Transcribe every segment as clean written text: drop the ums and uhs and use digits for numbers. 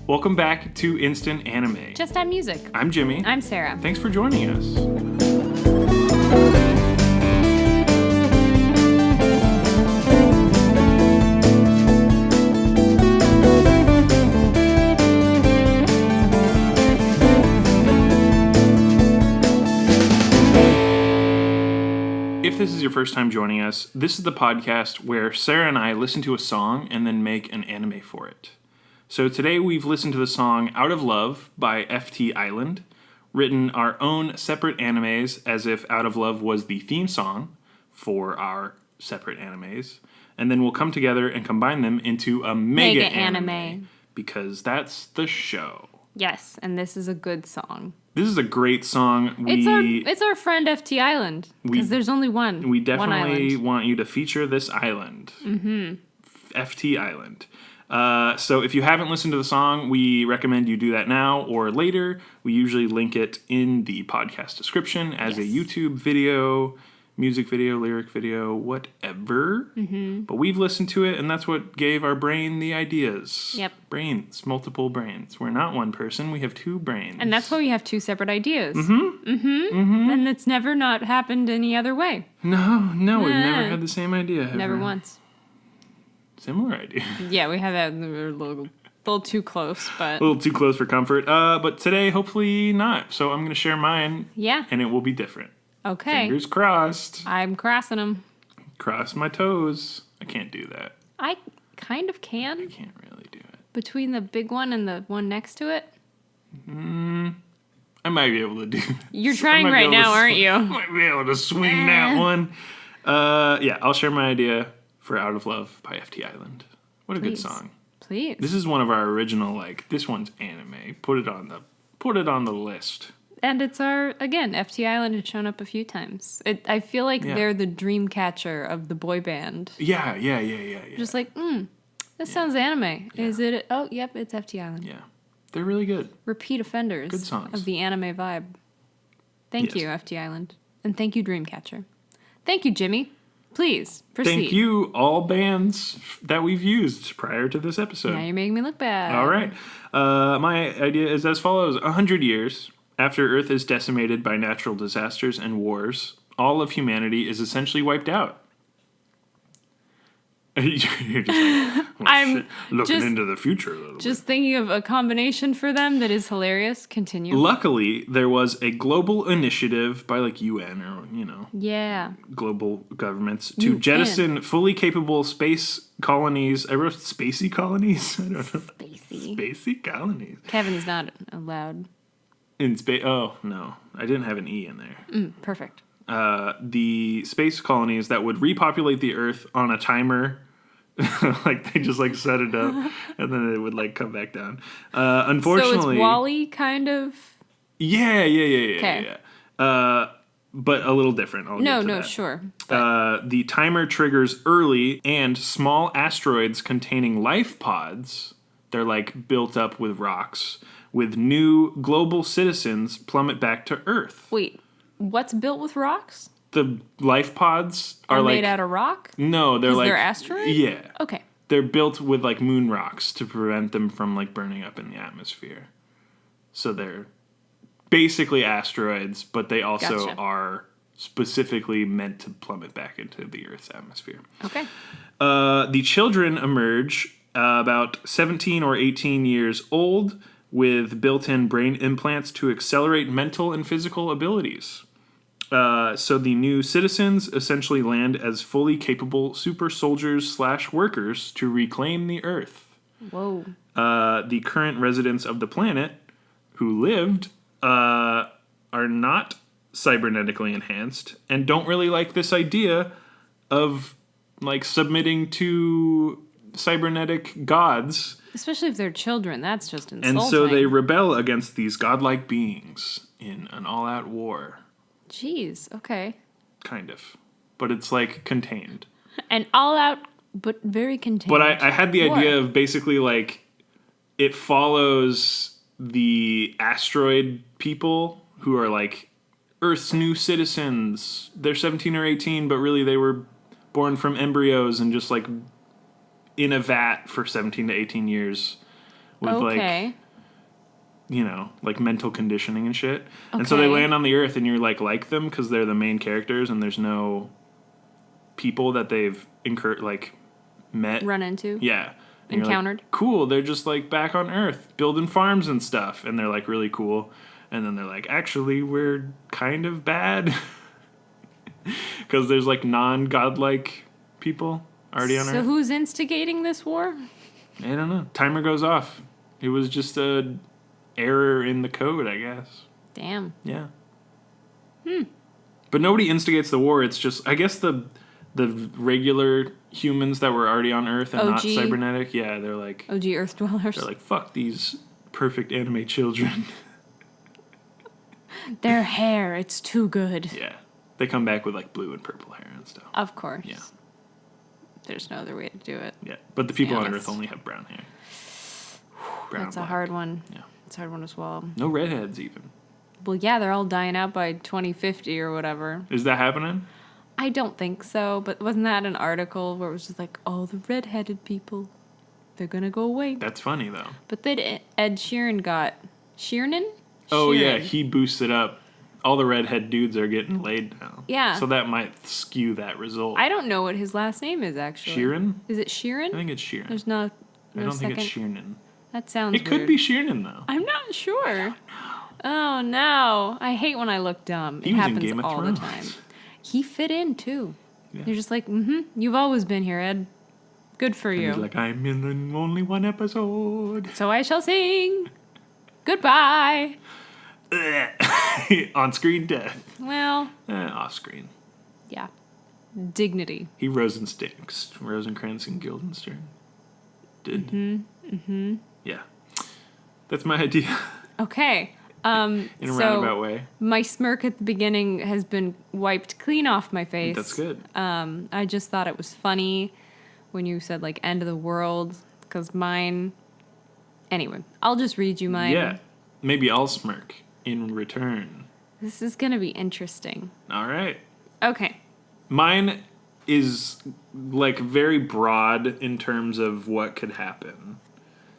Welcome back to Instant Anime. Just on music. I'm Jimmy. I'm Sarah. Thanks for joining us. If this is your first time joining us, this is the podcast where Sarah and I listen to a song and then make an anime for it. So today we've listened to the song Out of Love by FT Island, written our own separate animes as if Out of Love was the theme song for our separate animes, and then we'll come together and combine them into a mega anime. Because that's the show. Yes, and this is a good song. This is a great song. It's our friend FT Island, because there's only one. We definitely want you to feature this island. Mm-hmm. FT Island. So if you haven't listened to the song, we recommend you do that now or later. We usually link it in the podcast description as a YouTube video, music video, lyric video, whatever. Mm-hmm. But we've listened to it, and that's what gave our brain the ideas. Yep. Brains, multiple brains. We're not one person, we have two brains. And that's why we have two separate ideas. Mm-hmm. Mm-hmm. Mm-hmm. And it's never not happened any other way. No, we've never had the same idea. Never once. Similar idea. Yeah, we have that a little too close, but... A little too close for comfort. But today, hopefully not. So I'm going to share mine. Yeah. And it will be different. Okay. Fingers crossed. I'm crossing them. Cross my toes. I can't do that. I kind of can. I can't really do it. Between the big one and the one next to it? I might be able to do it. You're trying right now, aren't you? I might be able to swing that one. Yeah, I'll share my idea for Out of Love by FT Island. What a good song. Please. This is one of our original, this one's anime. Put it on the list. And it's FT Island has shown up a few times. I feel like they're the dream catcher of the boy band. Yeah. Just this sounds anime. Yeah. Is it? Oh, yep, it's FT Island. Yeah. They're really good. Repeat offenders. Good songs. Of the anime vibe. Thank you, FT Island. And thank you, Dreamcatcher. Thank you, Jimmy. Please, proceed. Thank you, all bands that we've used prior to this episode. Now you're making me look bad. All right. My idea is as follows. 100 years after Earth is decimated by natural disasters and wars, all of humanity is essentially wiped out. You're just I'm looking into the future a little just bit. Thinking of a combination for them that is hilarious. Continue. Luckily, there was a global initiative by UN or, global governments to jettison fully capable space colonies. I wrote spacey colonies. I don't know. Spacey colonies. Kevin's not allowed. In space. Oh, no. I didn't have an E in there. Perfect. The space colonies that would repopulate the Earth on a timer. They just set it up and then it would come back down. Unfortunately, so it's WALL-E kind of. Yeah. But a little different. Sure. The timer triggers early, and small asteroids containing life pods. They're built up with rocks. With new global citizens plummet back to Earth. Wait, what's built with rocks? The life pods are made out of rock? No, they're they're asteroids? Yeah. Okay. They're built with moon rocks to prevent them from burning up in the atmosphere. So they're basically asteroids, but they also are specifically meant to plummet back into the Earth's atmosphere. Okay. The children emerge about 17 or 18 years old with built-in brain implants to accelerate mental and physical abilities. So the new citizens essentially land as fully capable super soldiers / workers to reclaim the Earth. Whoa. The current residents of the planet who lived are not cybernetically enhanced and don't really like this idea of submitting to cybernetic gods. Especially if they're children. That's just insulting. And so they rebel against these godlike beings in an all-out war. Jeez, okay. Kind of. But it's contained. And all out, but very contained. But I had the idea of basically it follows the asteroid people who are Earth's new citizens. They're 17 or 18, but really they were born from embryos and just in a vat for 17 to 18 years with Okay. like mental conditioning and shit. And so they Okay. land on the Earth, and you're like them because they're the main characters, and there's no people that they've met. Run into. Yeah. And you're Encountered. like, cool, they're just like back on Earth building farms and stuff, and they're like really cool. And then they're like, actually, we're kind of bad because there's like non-godlike people already on So Earth. who's instigating this war? I don't know. Timer goes off. It was just a error in the code, I guess. Damn. Yeah. But nobody instigates the war. It's just, I guess, the regular humans that were already on Earth and not OG. cybernetic. Yeah, they're like, OG Earth dwellers. fuck these perfect anime children. Their hair, it's too good. Yeah. They come back with like blue and purple hair and stuff. Of course. Yeah. There's no other way to do it. Yeah. But the people on honest. Earth only have brown hair. Brown That's and a black. hard one. Yeah. It's a hard one to swallow. No redheads even. Well, yeah, they're all dying out by 2050 or whatever. Is that happening? I don't think so, but wasn't that an article where it was just like, oh, the redheaded people, they're gonna go away. That's funny though. But then Ed Sheeran got... Sheeran? Oh yeah, Sheeran. he boosted up. All the redhead dudes are getting laid now. Yeah. So that might skew that result. I don't know what his last name is, actually. Sheeran? Is it Sheeran? I think it's Sheeran. There's no I don't second. think it's Sheeran. That sounds It could weird. be Sheeran though. I'm not sure. Oh, no. I hate when I look dumb. He It was in happens Game of all the Thrones. time. He fit in, too. Yeah. You're just like, you've always been here, Ed. Good for And you. he's like, I'm in only one episode. So I shall sing. Goodbye. On screen death. Well, Off screen. yeah. Dignity. He Rosencrantz and Guildenstern did. Yeah. That's my idea. Okay. In a roundabout way. My smirk at the beginning has been wiped clean off my face. That's good. I just thought it was funny when you said, like, end of the world, because mine... Anyway, I'll just read you mine. Yeah. Maybe I'll smirk in return. This is going to be interesting. All right. Okay. Mine is like very broad in terms of what could happen.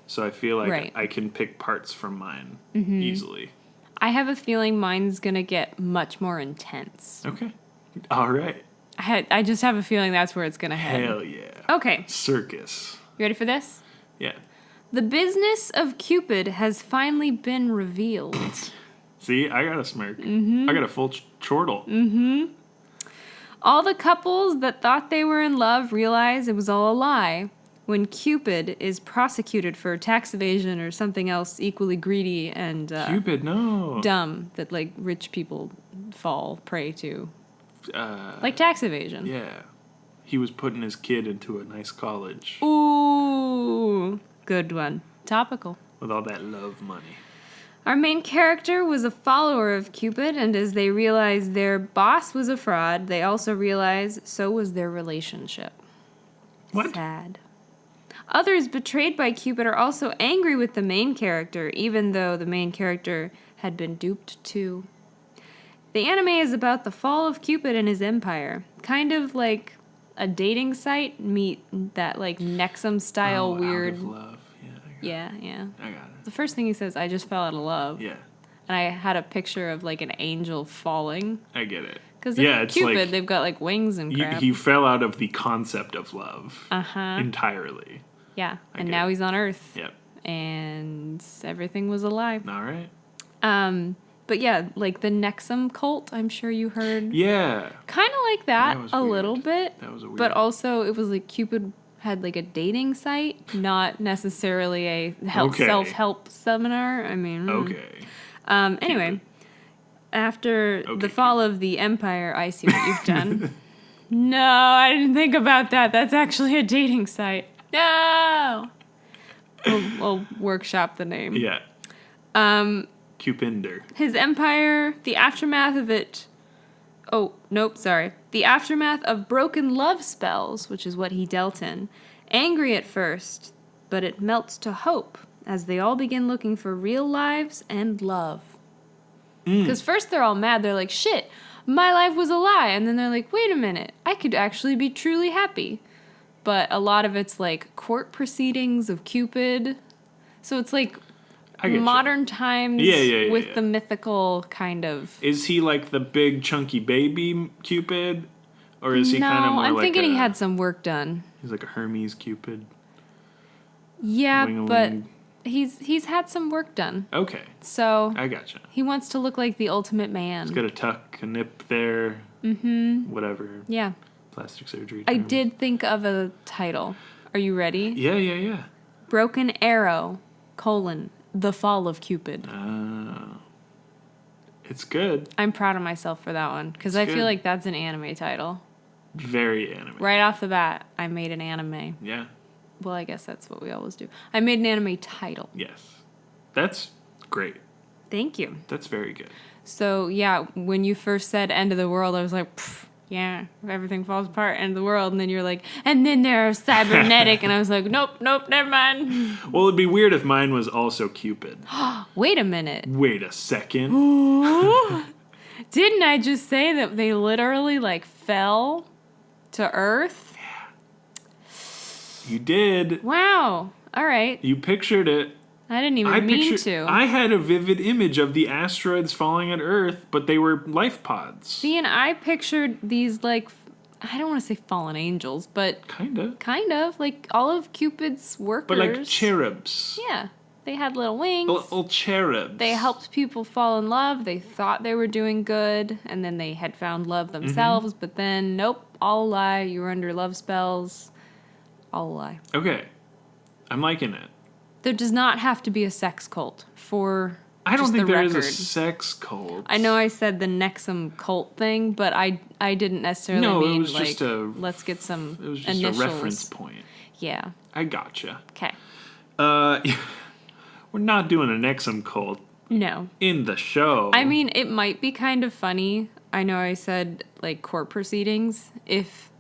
So I feel like Right. I can pick parts from mine easily. I have a feeling mine's going to get much more intense. Okay. All right. I just have a feeling that's where it's going to head. Hell yeah. Okay. Circus. You ready for this? Yeah. The business of Cupid has finally been revealed. See, I got a smirk. I got a full chortle. All the couples that thought they were in love realize it was all a lie when Cupid is prosecuted for tax evasion or something else equally greedy and Cupid, no. dumb that, like, rich people fall prey to. Uh, Like tax evasion. yeah. He was putting his kid into a nice college Ooh, good one. Topical. with all that love money. Our main character was a follower of Cupid, and as they realized their boss was a fraud, they also realized so was their relationship. What? Sad. Others betrayed by Cupid are also angry with the main character, even though the main character had been duped too. The anime is about the fall of Cupid and his empire. Kind of like a dating site meet that, like, Nexum style weird. Out of love. Yeah, yeah. I got it. The first thing he says, I just fell out of love. Yeah. And I had a picture of, like, an angel falling. I get it. Because Yeah, it's Cupid, like they've got, like, wings and crap. he fell out of the concept of love Uh-huh. entirely. Yeah. And get now it. he's on Earth. Yep. And everything was a lie. All right. But yeah, like the Nexum cult, I'm sure you heard. Yeah. Kind of like that was a weird. little bit. That was a weird. But also, it was like Cupid had like a dating site, not necessarily a Okay. self-help seminar. I mean, Okay. Anyway, after the fall of the empire, I see what you've done. No, I didn't think about that. That's actually a dating site. No! We'll workshop the name. Yeah. Cupinder. His empire, the aftermath of it... Oh, nope, sorry. The aftermath of broken love spells, which is what he dealt in. Angry at first, but it melts to hope as they all begin looking for real lives and love. Because first they're all mad. They're like, shit, my life was a lie. And then they're like, wait a minute, I could actually be truly happy. But a lot of it's like court proceedings of Cupid. So it's like I get you. modern times with the mythical kind of. Is he like the big chunky baby Cupid? Or is he kind of more I'm like thinking he had some work done. He's like a Hermes Cupid? Yeah, Wing-a-ling. but he's had some work done. Okay. So I gotcha. he wants to look like the ultimate man. He's got a tuck, a nip there. Mm-hmm. Whatever. Yeah. Plastic surgery terms. I did think of a title. Are you ready? Yeah. Broken Arrow, The Fall of Cupid. It's good. I'm proud of myself for that one, because I good. feel like that's an anime title. Very anime. Right off the bat, I made an anime. Yeah. Well, I guess that's what we always do. I made an anime title. Yes. That's great. Thank you. That's very good. So, yeah, when you first said end of the world, I was like, yeah, if everything falls apart, end of the world. And then you're like, and then there's cybernetic. And I was like, nope, never mind. Well, it'd be weird if mine was also Cupid. Wait a minute. Wait a second. Didn't I just say that they literally, like, fell to Earth? You did. Wow. All right. You pictured it. I didn't even mean to. I had a vivid image of the asteroids falling at Earth, but they were life pods. See, and I pictured these, like, I don't want to say fallen angels, but... Kind of. Like, all of Cupid's workers. But like cherubs. Yeah. They had little wings. Little cherubs. They helped people fall in love. They thought they were doing good, and then they had found love themselves, but then, nope, all a lie. You were under love spells. All a lie. Okay. I'm liking it. There does not have to be a sex cult for I don't think there record. is a sex cult. I know I said the Nexum cult thing, but I didn't necessarily mean, it was like, just let's get some It was just initials. a reference point. Yeah. I gotcha. Okay. We're not doing an Nexum cult No. in the show. I mean, it might be kind of funny. I know I said, like, court proceedings. If,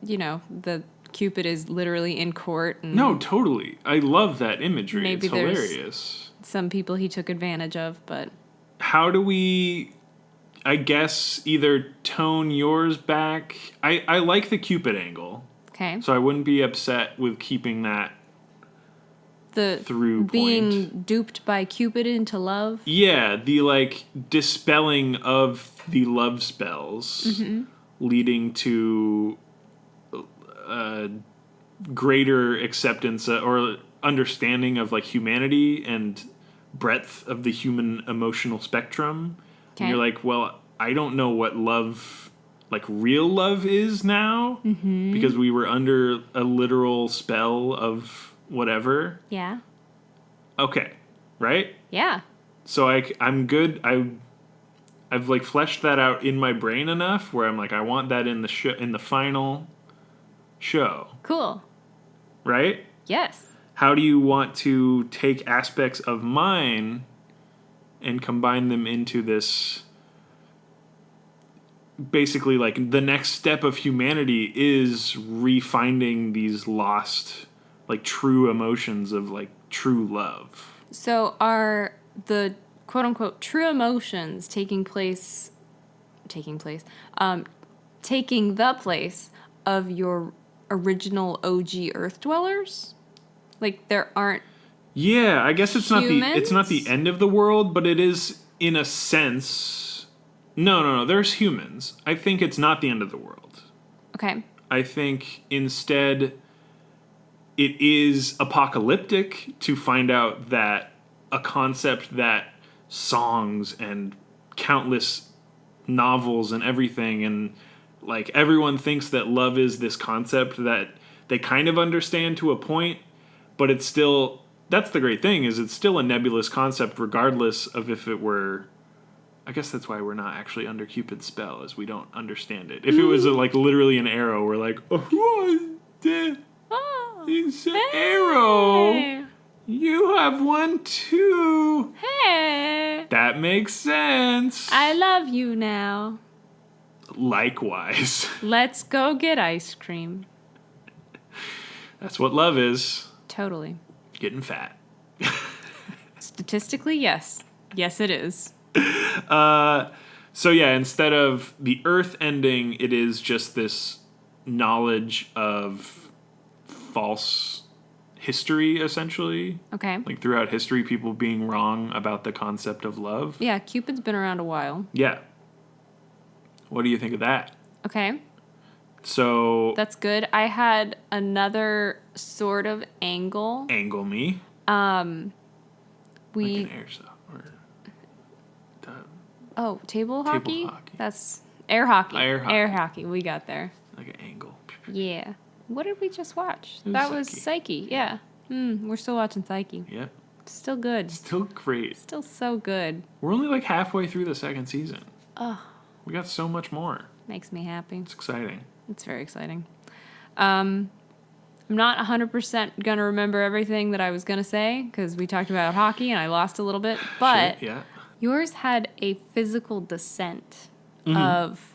the Cupid is literally in court. And no, totally. I love that imagery. Maybe it's hilarious. Some people he took advantage of, but... How do we, I guess, either tone yours back? I like the Cupid angle. Okay. So I wouldn't be upset with keeping that The through being point. duped by Cupid into love. Yeah, the, like, dispelling of the love spells leading to greater acceptance or understanding of, like, humanity and breadth of the human emotional spectrum. Okay. And you're like, well, I don't know what love, like, real love is now because we were under a literal spell of whatever. Yeah. Okay, right? Yeah. So I'm good. I've like fleshed that out in my brain enough where I'm like, I want that in the final show, Cool. right? Yes. How do you want to take aspects of mine and combine them into this? Basically, like, the next step of humanity is refinding these lost, like, true emotions of, like, true love. So are the quote-unquote true emotions taking the place of your original OG Earth dwellers? Like, there aren't... Yeah, I guess it's not Humans? the end of the world, but it is in a sense. No. There's humans. I think it's not the end of the world. Okay. I think instead it is apocalyptic to find out that a concept that songs and countless novels and everything and, like, everyone thinks that love is this concept that they kind of understand to a point, but it's still, that's the great thing, is it's still a nebulous concept regardless of if it were, I guess that's why we're not actually under Cupid's spell, is we don't understand it. If it was like literally an arrow, we're like, oh, it's an arrow. You have one too. Hey. That makes sense. I love you now. Likewise. Let's go get ice cream. That's what love is. Totally. Getting fat. Statistically, yes. Yes, it is. So yeah, instead of the Earth ending, it is just this knowledge of false history, essentially. Okay. Like, throughout history, people being wrong about the concept of love. Yeah, Cupid's been around a while. Yeah. What do you think of that? Okay. So... That's good. I had another sort of angle. Angle me. We Like an air stuff. Or table hockey? Table hockey. That's air hockey. Air hockey. Air hockey. We got there. Like an angle. Yeah. What did we just watch? It was That was Psyche. Psyche. Yeah. We're still watching Psyche. Yep. Still good. Still great. Still so good. We're only like halfway through the second season. Oh, We got so much more. makes me happy. It's exciting. It's very exciting. I'm not 100% going to remember everything that I was going to say because we talked about hockey and I lost a little bit. But Shit, yeah. yours had a physical descent of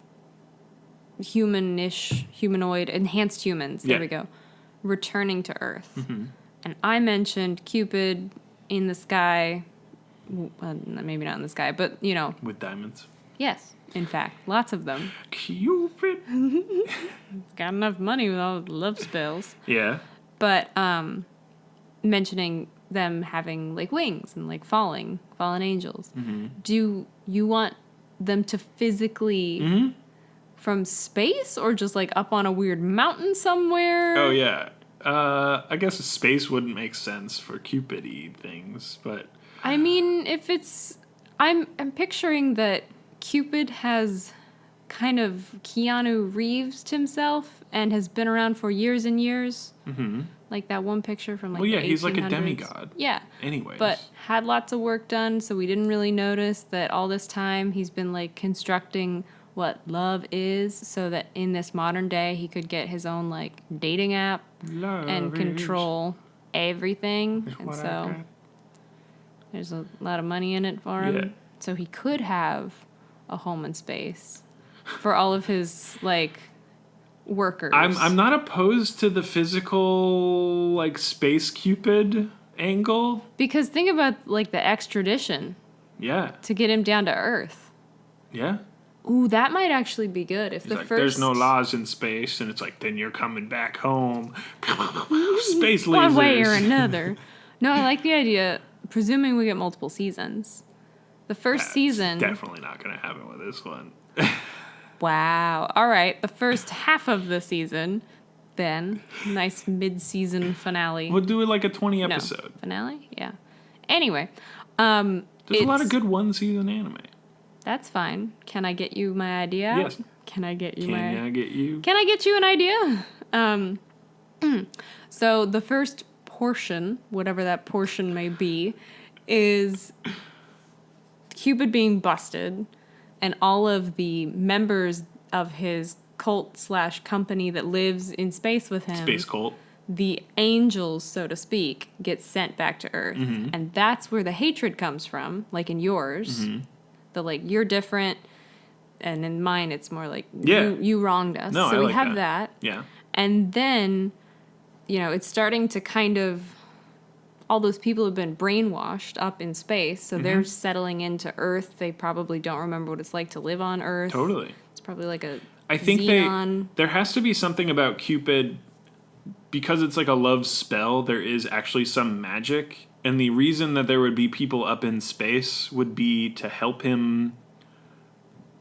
humanoid, enhanced humans. There Yeah. we go. Returning to Earth. And I mentioned Cupid in the sky. Maybe not in the sky, but, With diamonds. yes, in fact, lots of them. Cupid. Got enough money with all the love spells. Yeah. But mentioning them having like wings and like fallen angels. Do you want them to physically from space or just like up on a weird mountain somewhere? Oh, yeah. I guess space wouldn't make sense for Cupid-y things, but... I mean, if it's... I'm picturing that Cupid has kind of Keanu Reeves'd himself and has been around for years and years. Like that one picture from like Well, yeah, the he's like a 1800s. demigod. Yeah. Anyways. But had lots of work done, so we didn't really notice that all this time he's been like constructing what love is so that in this modern day he could get his own like dating app Love and is control everything. And what I so got. there's a lot of money in it for him. Yeah. So he could have a home in space for all of his like workers. I'm not opposed to the physical, like, space Cupid angle. Because think about like the extradition Yeah. to get him down to Earth. Yeah. Ooh, that might actually be good. If He's the like, first there's no laws in space, and it's like, then you're coming back home. Space lasers. one way or another. No, I like the idea. Presuming we get multiple seasons, the first That's season. definitely not going to happen with this one. Wow. All right, the first half of the season, then nice mid-season finale. We'll do it like a 20 No, episode. finale. Yeah. Anyway, There's a lot of good one-season anime. That's fine. Can I get you my idea? Yes. Can I get you Can I get you? Can I get you an idea? So the first portion, whatever that portion may be, is Cupid being busted and all of the members of his cult/company that lives in space with him, Space cult. the angels, so to speak, get sent back to Earth. And that's where the hatred comes from, like in yours. The like, you're different, and in mine it's more like, Yeah. you wronged us. No, so I we like have that. that. Yeah. And then, it's starting to kind of, all those people have been brainwashed up in space, so they're settling into Earth. They probably don't remember what it's like to live on Earth. Totally. It's probably like a I think Xenon. there has to be something about Cupid, because it's like a love spell, there is actually some magic. And the reason that there would be people up in space would be to help him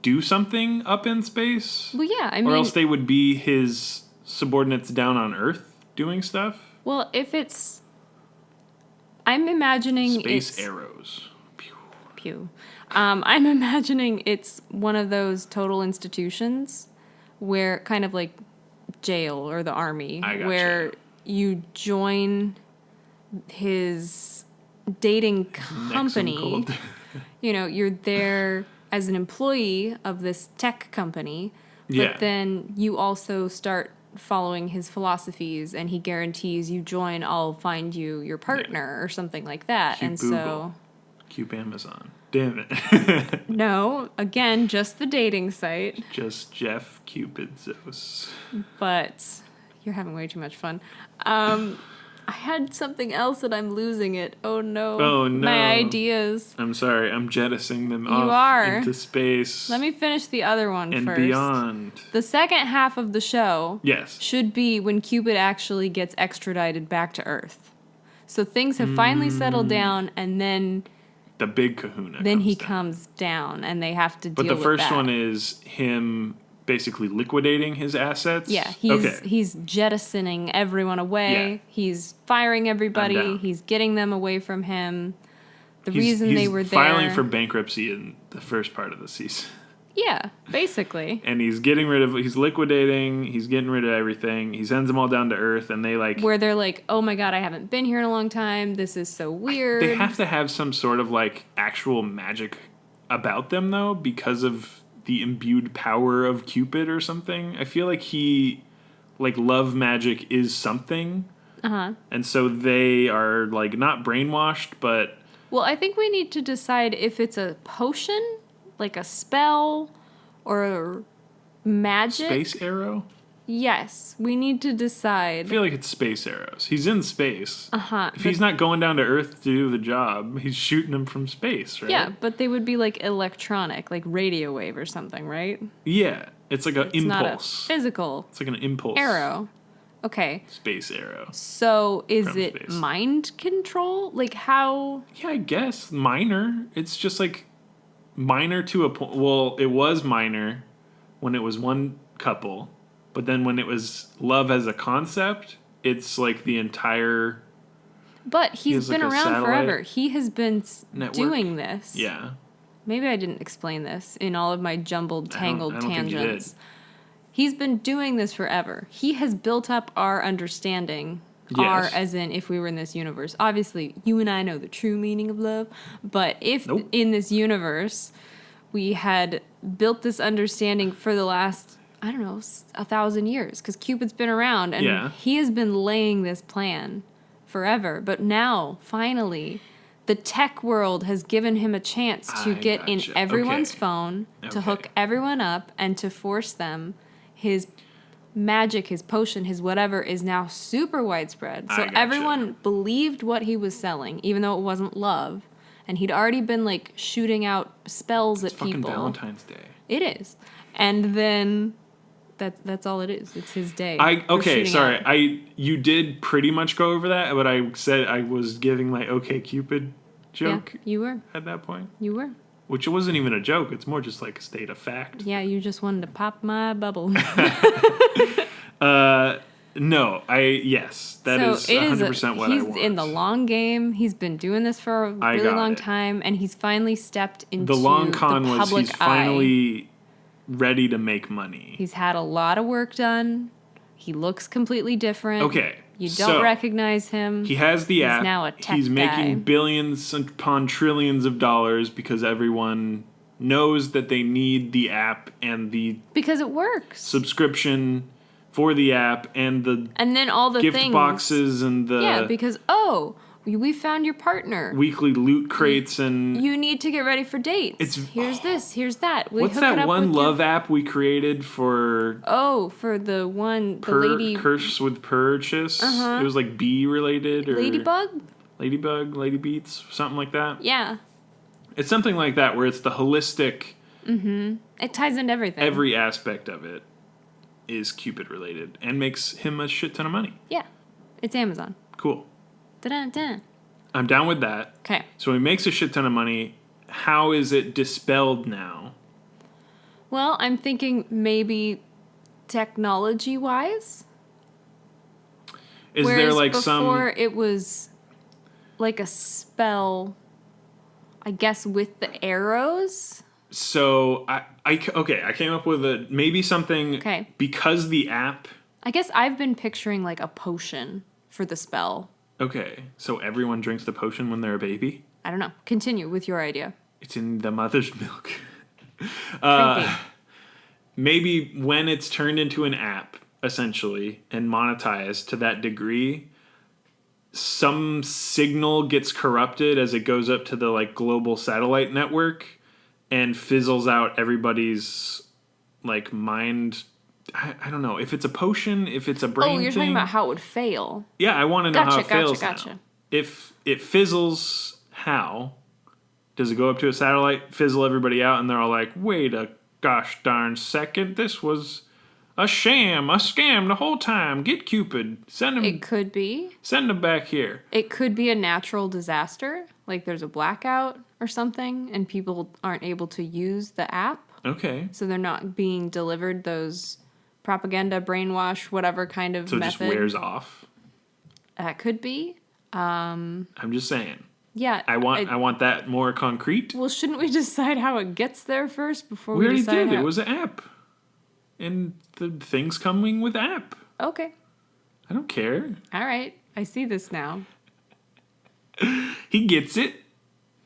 do something up in space. Well, yeah, I mean... Or else they would be his subordinates down on Earth doing stuff. Well, if it's... I'm imagining Space it's... arrows. Pew. Pew. I'm imagining it's one of those total institutions where kind of like jail or the army, I gotcha. where you join his dating company. You're there as an employee of this tech company, but Yeah. then you also start following his philosophies, and he guarantees you join, I'll find you your partner or something like that. Cute and Google. so Cute Amazon. Damn it. no, again, just the dating site, Just Jeff Cupidsos. but you're having way too much fun. I had something else and I'm losing it. Oh no. Oh, no. My ideas. I'm sorry, I'm jettisoning them off are. into space. Let me finish the other one and first. beyond. The second half of the show Yes. should be when Cupid actually gets extradited back to Earth. So things have finally settled down, and then The big kahuna comes down, and they have to deal But with the that. first one is him basically liquidating his assets? Yeah, Okay. he's jettisoning everyone away. Yeah. He's firing I'm everybody. down. He's getting them away from him. The He's reason they were there. filing for bankruptcy in the first part of the season. Yeah, basically. And he's liquidating, he's getting rid of everything. He sends them all down to Earth, and they like... Where they're like, oh my god, I haven't been here in a long time. This is so weird. They have to have some sort of like actual magic about them, though, because of the imbued power of Cupid or something. I feel like love magic is something. Uh-huh. And so they are like not brainwashed, but... Well, I think we need to decide if it's a potion, like a spell, or magic. Space arrow? Yes, we need to I decide. feel like it's space arrows. He's in space. Uh-huh. If he's not going down to Earth to do the job, he's shooting them from space, right? Yeah, but they would be like electronic, like radio wave or something, right? Yeah, it's like an It's not a impulse. physical It's like an impulse. arrow. Okay. Space arrow. So is From it space. mind control? Like how? Yeah, I guess. Minor. It's just like minor to a point. Well, it was minor when it was one couple, but then when it was love as a concept, it's like the entire... But he's has, been like, a around satellite forever. He has been network. doing this. Yeah. Maybe I didn't explain this in all of my jumbled, tangled I don't think you tangents. did. He's been doing this forever. He has built up our understanding. Yes. Our, as in, if we were in this universe. Obviously, you and I know the true meaning of love. But if Nope. in this universe we had built this understanding for the last, I don't know, 1,000 years, because Cupid's been around and Yeah. he has been laying this plan forever. But now, finally, the tech world has given him a chance to I get in gotcha. everyone's Okay. phone, to hook Okay. everyone up, and to force them. His magic, his potion, his whatever is now super widespread. So I gotcha. everyone believed what he was selling, even though it wasn't love. And he'd already been like shooting out spells It's at fucking people. Valentine's Day. It is. And then that's all it is. It's his day. for Okay, shooting sorry. out. You did pretty much go over that, but I said I was giving my okay Cupid joke Yeah, you were. at that point, You were. which wasn't even a joke. It's more just like a state of fact. Yeah, you just wanted to pop my bubble. No, yes, that So is it is 100% what I he's want. in the long game. He's been doing this for a I really got long it. time, and he's finally stepped into The long con the was public he's eye. finally ready to make money. He's had a lot of work done. He looks completely different. Okay, You don't so recognize him. He has the app. now a tech He's making guy. billions upon trillions of dollars because everyone knows that they need the app and the because it works. subscription for the app and the And then all the gift things. boxes and the Yeah, because, we found your partner. weekly loot crates and You need to get ready for dates. Here's this, here's that. We what's hook it that up one with your- love app we created for for the one, the lady... Curse with Purchase? Uh-huh. It was like bee related or Ladybug? Ladybug, Lady Beats, something like that. Yeah. It's something like that where it's the holistic It ties into everything. every aspect of it is Cupid related and makes him a shit ton of money. Yeah. It's Amazon. Cool. Da-da-da. I'm down with that. Okay. So he makes a shit ton of money. How is it dispelled now? Well, I'm thinking maybe technology-wise. Is Whereas there like before some it was like a spell, I guess, with the arrows. so I came up with maybe something Okay. because the app I guess I've been picturing like a potion for the spell. okay, so everyone drinks the potion when they're a baby? I don't know. Continue with your idea. It's in the mother's milk. Creepy. Maybe when it's turned into an app, essentially, and monetized to that degree, some signal gets corrupted as it goes up to the like global satellite network and fizzles out everybody's like mind. I don't know if it's a potion, if it's a brain Oh, you're thing. talking about how it would fail. Yeah, I want to know how it fails Gotcha. now. If it fizzles, how? Does it go up to a satellite, fizzle everybody out, and they're all like, wait a gosh darn second, this was a sham, a scam the whole time. Get Cupid. Send It him. could be. Send him back here. It could be a natural disaster, like there's a blackout or something, and people aren't able to use the app, Okay. so they're not being delivered those propaganda, brainwash, whatever kind of So it method. just wears off. That could be. I'm just saying. Yeah. I want that more concrete. Well, shouldn't we decide how it gets there first before We we already decide did. how... It was an app. And the thing's coming with app. Okay. I don't care. All right. I see this now. He gets it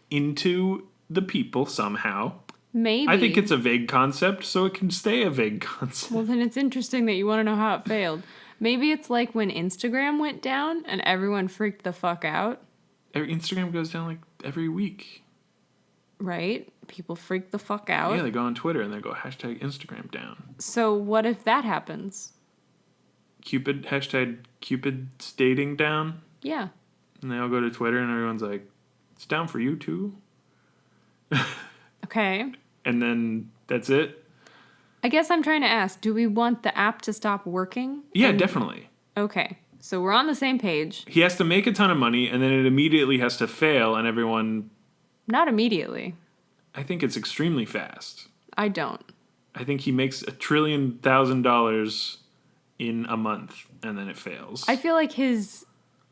into the people somehow. Maybe. I think it's a vague concept, so it can stay a vague concept. Well, then it's interesting that you want to know how it failed. Maybe it's like when Instagram went down and everyone freaked the fuck out. Instagram goes down like every week. Right? People freak the fuck out. Yeah, they go on Twitter and they go hashtag Instagram down. So what if that happens? Hashtag Cupid's dating down. Yeah. And they all go to Twitter and everyone's like, it's down for you too. Okay. And then that's it. I guess I'm trying to ask, do we want the app to stop working? Yeah, definitely. Okay. So we're on the same page. He has to make a ton of money and then it immediately has to fail and everyone... Not immediately. I think it's extremely fast. I don't. I think he makes $1 trillion in a month and then it fails. I feel like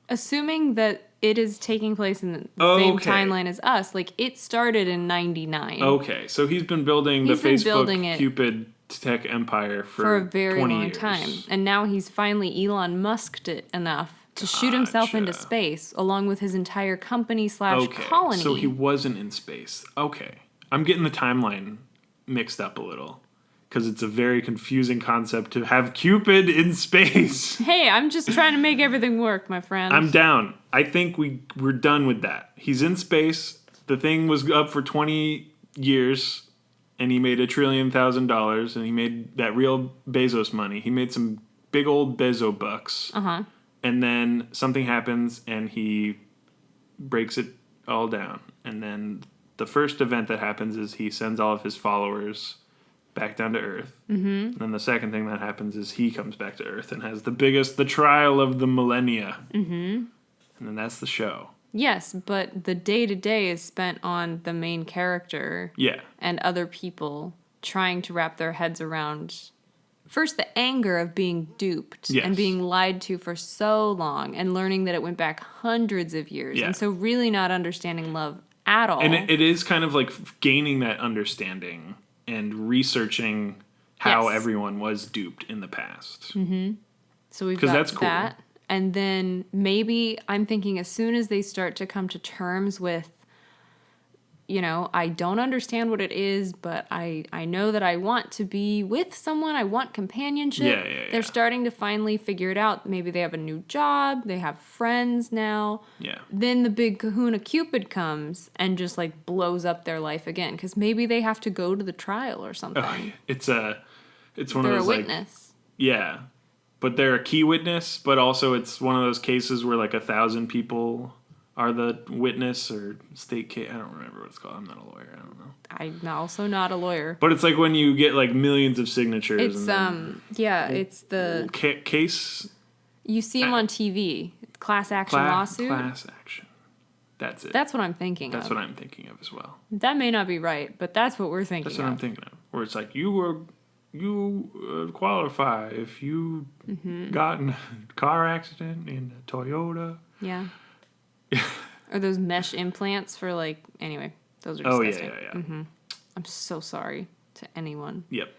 assuming that it is taking place in the same timeline as us, like it started in 99. Okay, so he's been building the Facebook Cupid tech empire for a very 20 long years. time. And now he's finally Elon Musked it enough to shoot himself into space along with his entire company / colony. So he wasn't in space. Okay. I'm getting the timeline mixed up a little. Because it's a very confusing concept to have Cupid in space. Hey, I'm just trying to make everything work, my friend. I'm down. I think we're done with that. He's in space. The thing was up for 20 years, and he made $1 trillion, and he made that real Bezos money. He made some big old Bezo bucks. Uh-huh. And then something happens, and he breaks it all down. And then the first event that happens is he sends all of his followers back down to Earth. Mm-hmm. And then the second thing that happens is he comes back to Earth and has the trial of the millennia. Mm-hmm. And then that's the show. Yes, but the day-to-day is spent on the main character. Yeah. And other people trying to wrap their heads around, first, the anger of being duped and being lied to for so long and learning that it went back hundreds of years. Yeah. And so really not understanding love at all. And it is kind of like gaining that understanding and researching how everyone was duped in the past. Mm-hmm. So we've got that's cool. that. And then maybe I'm thinking as soon as they start to come to terms with, I don't understand what it is, but I know that I want to be with someone. I want companionship. Yeah. They're starting to finally figure it out. Maybe they have a new job. They have friends now. Yeah. Then the big kahuna Cupid comes and just blows up their life again. Because maybe they have to go to the trial or something. It's one of those They're a witness. Yeah. But they're a key witness, but also it's one of those cases where 1,000 people are the witness or state case. I don't remember what it's called. I'm not a lawyer. I don't know. I'm also not a lawyer. But it's like when you get millions of signatures. It's it's the case. You see them on TV. Class action lawsuit. Class action. That's it. That's what I'm thinking of. That's what I'm thinking of as well. That may not be right, but that's what we're thinking. That's what I'm thinking of. Where it's like you qualify if you got in a car accident in a Toyota. Yeah. Or those mesh implants for anyway, those are disgusting. Yeah. Mm-hmm. I'm so sorry to anyone. Yep.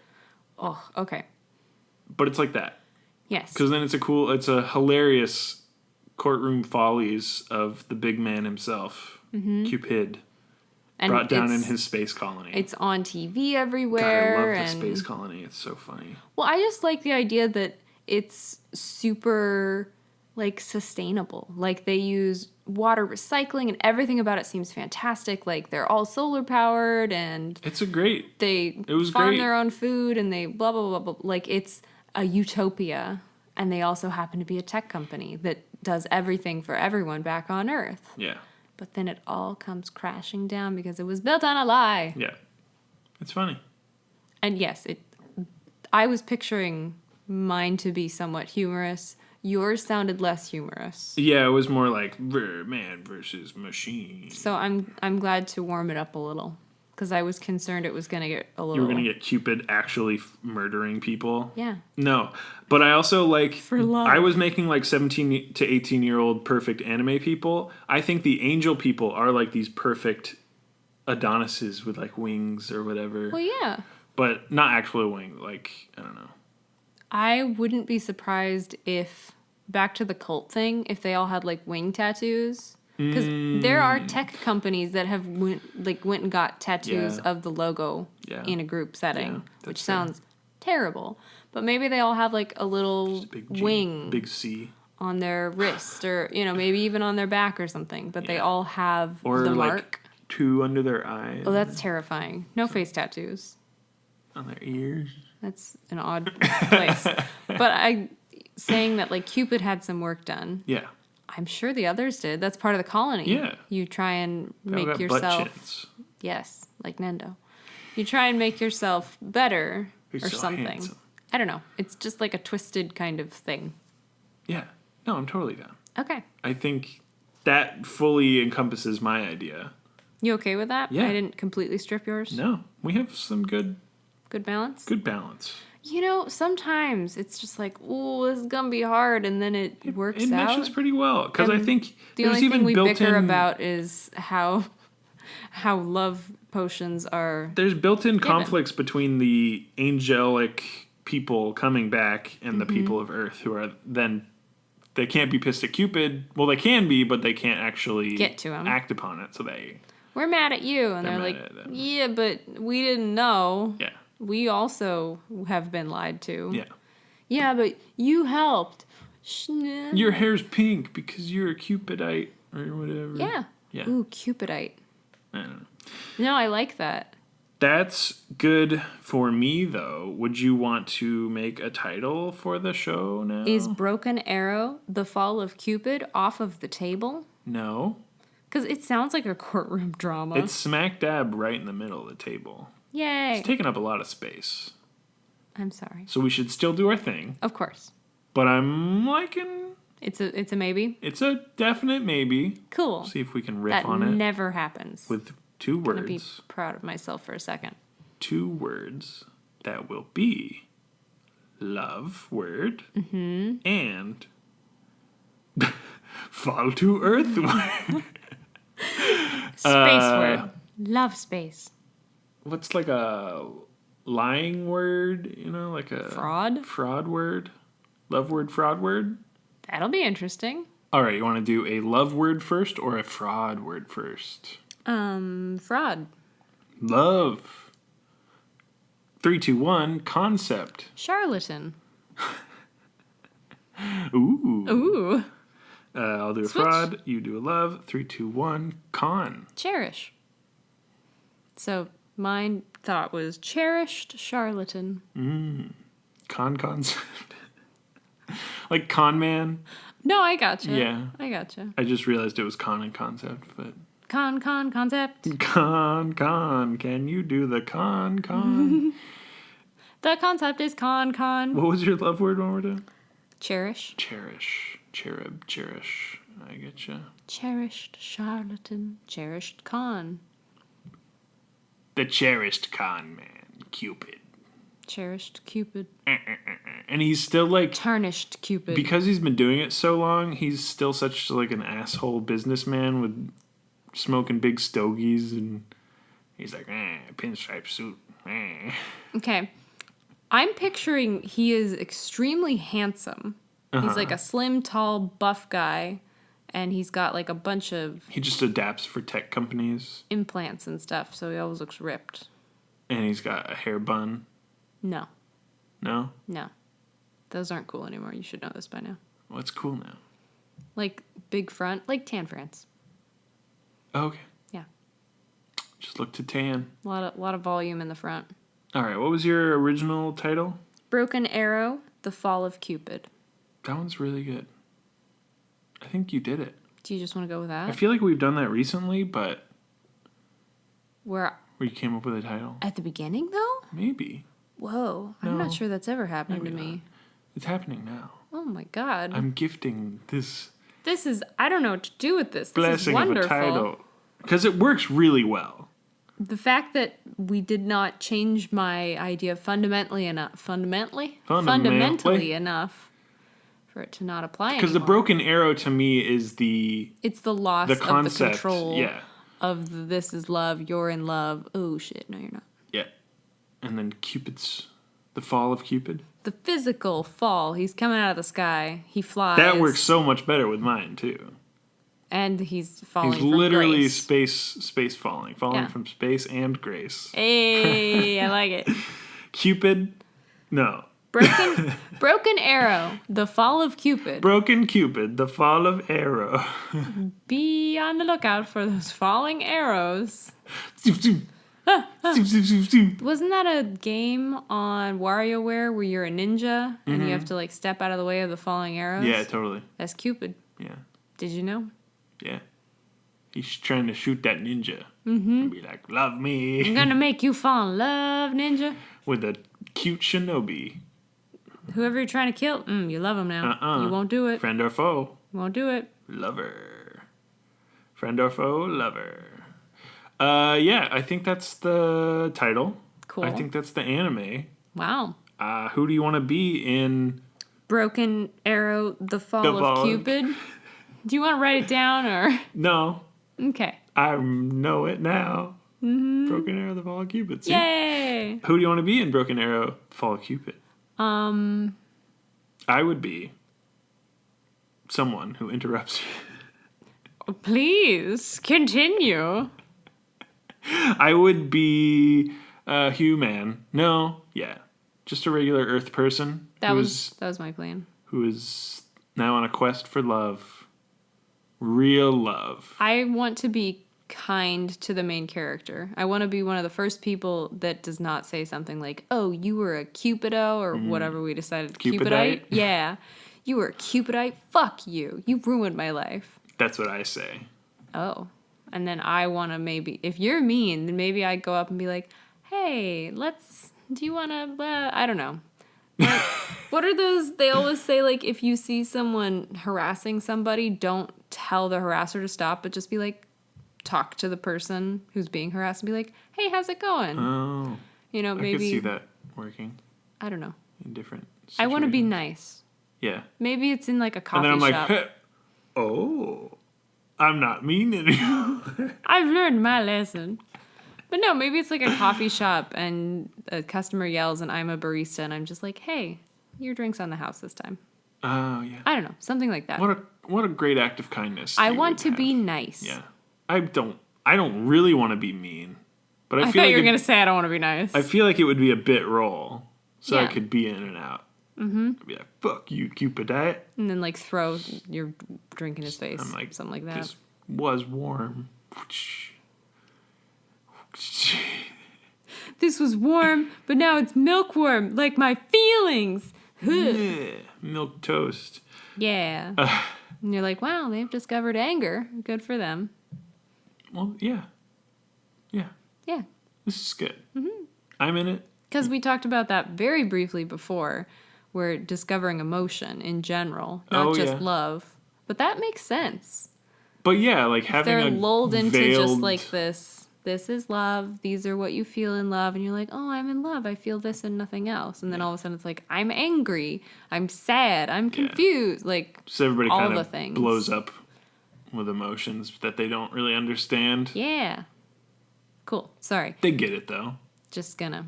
Oh, okay. But it's like that. Yes. Because then it's a hilarious courtroom follies of the big man himself, Cupid, and brought down in his space colony. It's on TV everywhere. God, I love the space colony. It's so funny. Well, I just like the idea that it's super sustainable. They use water recycling and everything about it seems fantastic. They're all solar powered and they farm their own food and they blah blah blah blah. It's a utopia, and they also happen to be a tech company that does everything for everyone back on Earth. Yeah. But then it all comes crashing down because it was built on a lie. Yeah. It's funny. And yes, I was picturing mine to be somewhat humorous. Yours sounded less humorous. Yeah, it was more like man versus machine. So I'm glad to warm it up a little. Because I was concerned it was going to get a little... You were going to get Cupid actually murdering people? Yeah. No. But I also like... For love. I was making like 17 to 18-year-old perfect anime people. I think the angel people are like these perfect Adonises with like wings or whatever. Well, yeah. But not actual wing. Like, I don't know. I wouldn't be surprised if, back to the cult thing, if they all had like wing tattoos. Because there are tech companies that have went and got tattoos of the logo in a group setting, which sounds terrible. But maybe they all have like a little wing, big C on their wrist, or maybe even on their back or something. But they all have or the like mark. 2 under their eyes. Oh, that's terrifying. No face tattoos. On their ears. That's an odd place. But saying that like Cupid had some work done. Yeah. I'm sure the others did. That's part of the colony. Yeah. You try and make got yourself... butt chins. Yes, like Nendo. You try and make yourself better You're or so something. handsome. I don't know. It's just like a twisted kind of thing. Yeah. No, I'm totally down. Okay. I think that fully encompasses my idea. You okay with that? Yeah. I didn't completely strip yours? No, we have some good balance? Good balance. Sometimes it's just like, oh, this is going to be hard, and then it works It out. meshes pretty well, because I think the only thing we bicker about is how love potions are... There's built-in conflicts between the angelic people coming back and the people of Earth who are then... They can't be pissed at Cupid. Well, they can be, but they can't actually get to him. Act upon it, so we're mad at you, and they're like, yeah, but we didn't know. Yeah. We also have been lied to. Yeah. Yeah, but you helped. Your hair's pink because you're a Cupidite or whatever. Yeah. Yeah. Ooh, Cupidite. I don't know. No, I like that. That's good for me, though. Would you want to make a title for the show now? Is Broken Arrow, The Fall of Cupid, off of the table? No. Because it sounds like a courtroom drama. It's smack dab right in the middle of the table. Yay. It's taking up a lot of space. I'm sorry. So we should still do our thing. Of course. But I'm liking... It's a maybe? It's a definite maybe. Cool. See if we can riff on it. That never happens. With 2 words. I'm going to be proud of myself for a second. 2 words that will be love word and fall to earth word. Space word. Love space. What's like a lying word, like a... Fraud? Fraud word. Love word, fraud word. That'll be interesting. All right, you want to do a love word first or a fraud word first? Fraud. Love. 3, 2, 1, concept. Charlatan. Ooh. Ooh. I'll do a Switch. fraud, you do a love. 3, 2, 1, con. Cherish. So my thought was cherished charlatan. Con concept. Like con man. No, I gotcha. Yeah. I gotcha. I just realized it was con and concept, but... Concept. Con. Can you do the con? The concept is con. What was your love word one more time? Cherish. Cherish. Cherub. Cherish. I getcha. Cherished charlatan. Cherished con. The cherished con man. Cupid. Cherished Cupid. And he's still like... Tarnished Cupid. Because he's been doing it so long, he's still such like an asshole businessman with smoking big stogies, and he's like, pinstripe suit. Okay. I'm picturing he is extremely handsome. He's like a slim, tall, buff guy, and he's got like a bunch of He just adapts for tech companies, implants and stuff, so he always looks ripped. and he's got a hair bun. No. No? Those aren't cool anymore. You should know this by now. What's cool now? Like big front, like Tan France. Oh, okay. Yeah. Just look to tan. A lot of volume in the front. All right, what was your original title? Broken Arrow, The Fall of Cupid. That one's really good. I think you did it. Do you just want to go with that? I feel like we've done that recently, but... Where you came up with a title? at the beginning though? Maybe. Whoa, I'm No, not sure that's ever happened to maybe me. not. It's happening now. Oh my God. I'm gifting this This is, I don't know what to do with this. This is blessing of a wonderful. title. Because it works really well. The fact that we did not change my idea fundamentally enough enough for it to not apply anymore. Because the broken arrow to me is it's the loss the concept, of the control yeah. of the this is love, you're in love. Oh shit, no you're not. Yeah. And then Cupid's the fall of Cupid. The physical fall. He's coming out of the sky. He flies. That works so much better with mine too. And he's falling He's from literally grace. space falling Yeah. from space and grace. Hey, I like it. Cupid, no. Broken arrow. The fall of Cupid. Broken Cupid, the fall of arrow. Be on the lookout for those falling arrows. Wasn't that a game on WarioWare where you're a ninja and you have to like step out of the way of the falling arrows? Yeah, totally. That's Cupid. Yeah. Did you know? Yeah. He's trying to shoot that ninja. And be like, love I'm me. gonna make you fall in love, ninja. With a cute shinobi. Whoever you're trying to kill, you love him now. You won't do it. Friend or foe. Won't do it. Lover. Friend or foe, lover. Yeah, I think that's the title. Cool. I think that's the anime. Wow. Who do you want to be in? Broken arrow, the fall of Cupid. Do you want to write it down or? No. Okay. I know it now. Broken Arrow, the Fall of Cupid. See? Yay! Who do you want to be in Broken Arrow, Fall of Cupid? I would be someone who interrupts you. Please continue. I would be a human. No, yeah. Just a regular Earth person. That was my plan. Who is now on a quest for love. Real love. I want to be kind to the main character. I want to be one of the first people that does not say something like, oh, you were a Cupido or whatever we decided. Cupidite? Yeah. You were a Cupidite? Fuck you. You ruined my life. That's what I say. Oh. And then I want to maybe, if you're mean, then maybe I go up and be like, hey, do you want to, I don't know. Like, what are those, they always say, like, if you see someone harassing somebody, don't tell the harasser to stop, but just be like, talk to the person who's being harassed and be like, hey, how's it going? Oh. You know, maybe. I could see that working. I don't know. In different situations. I want to be nice. Yeah. Maybe it's in like a coffee shop. And then I'm shop. like, hey, oh, I'm not mean anymore. I've learned my lesson. But no, maybe it's like a coffee shop and a customer yells and I'm a barista and I'm just like, hey, your drink's on the house this time. Oh, yeah. I don't know. Something like that. What a great act of kindness. I want to be nice. Yeah. I don't really want to be mean. But I feel thought like you were going to say I don't want to be nice. I feel like it would be a bit role. So Yeah. I could be in and out. Mm-hmm. I'd be like, fuck you, Cupidite. And then like throw your drink in his face. I'm like, something like that. This was warm. This was warm, but now it's milk warm, like my feelings. Yeah, milk toast. Yeah. And you're like, wow, they've discovered anger. Good for them. Well, yeah. Yeah. Yeah. This is good. Mm-hmm. I'm in it. Because we talked about that very briefly before, where discovering emotion in general, not just love. But that makes sense. But yeah, like having they're a lulled into veiled... just like this is love, these are what you feel in love, and you're like, oh, I'm in love, I feel this and nothing else. And then all of a sudden it's like, I'm angry, I'm sad, I'm confused, like so everybody all kind the of things. blows up with emotions that they don't really understand. Yeah. Cool. Sorry. They get it though. Just gonna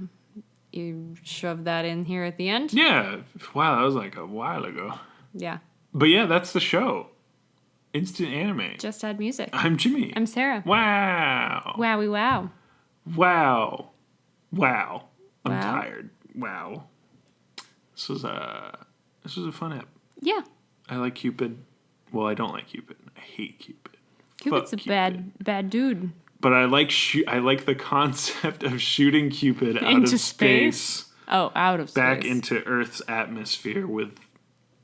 you shove that in here at the end? Yeah. Wow, that was like a while ago. Yeah. But yeah, that's the show. Instant Anime. Just add music. I'm Jimmy. I'm Sarah. Wow. Wowie wow. Wow. Wow. I'm Wow. tired. Wow. This was a fun app. Yeah. I like Cupid. Well, I don't like Cupid. I hate Cupid. Cupid's Fuck a Cupid. bad dude. But I like the concept of shooting Cupid out Into of space. Oh, out of space. Back into Earth's atmosphere with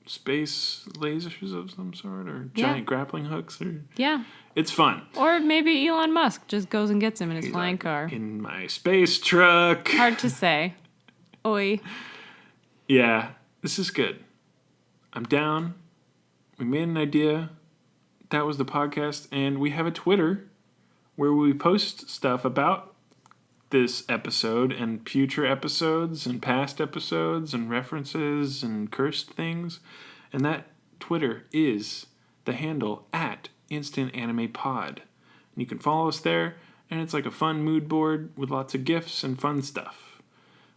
space lasers of some sort or giant grappling hooks. Yeah. It's fun. Or maybe Elon Musk just goes and gets him in his flying like, car. In my space truck. Hard to say. Oi. Yeah, this is good. I'm down. We made an idea. That was the podcast. And we have a Twitter where we post stuff about this episode and future episodes and past episodes and references and cursed things. And that Twitter is the handle @InstantAnimePod. And you can follow us there, and it's like a fun mood board with lots of GIFs and fun stuff.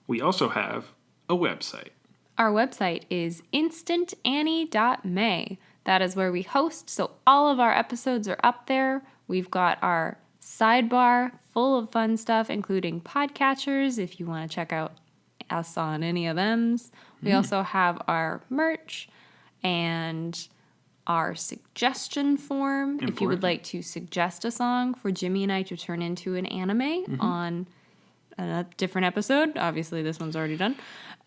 We also have a website. Our website is instantannie.may. That is where we host, so all of our episodes are up there. We've got our sidebar full of fun stuff, including podcatchers, if you want to check out us on any of them. We also have our merch and our suggestion form. If you would like to suggest a song for Jimmy and I to turn into an anime on a different episode. Obviously, this one's already done.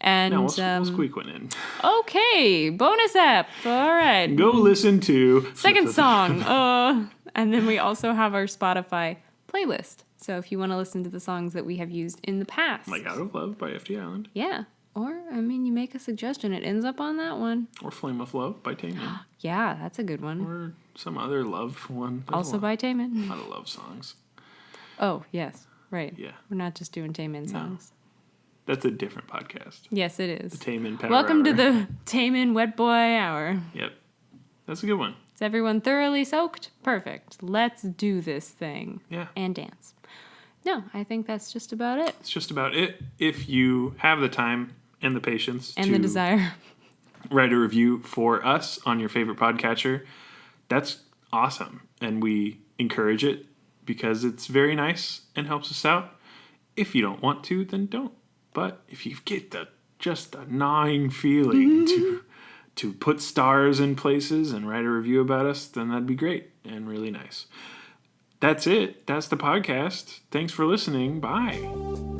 And No, we'll squeak one in. Okay, bonus app. All right. Go listen to... Second song. And then we also have our Spotify playlist. So if you want to listen to the songs that we have used in the past. Like Out of Love by FT Island. Yeah. Or, you make a suggestion. It ends up on that one. Or Flame of Love by Taemin. Yeah, that's a good one. Or some other love one. Also by Taemin. A lot of love songs. Oh, yes. Right. Yeah. We're not just doing Taemin songs. That's a different podcast. Yes, it is. The Taemin Power Welcome Hour. to the Taemin Wet Boy Hour. Yep. That's a good one. Is everyone thoroughly soaked? Perfect. Let's do this thing. Yeah. And dance. No, I think that's just about it. It's just about it. If you have the time and the patience And to the desire. write a review for us on your favorite podcatcher, that's awesome. And we encourage it because it's very nice and helps us out. If you don't want to, then don't. But if you get just a gnawing feeling to put stars in places and write a review about us, then that'd be great and really nice. That's it. That's the podcast. Thanks for listening. Bye.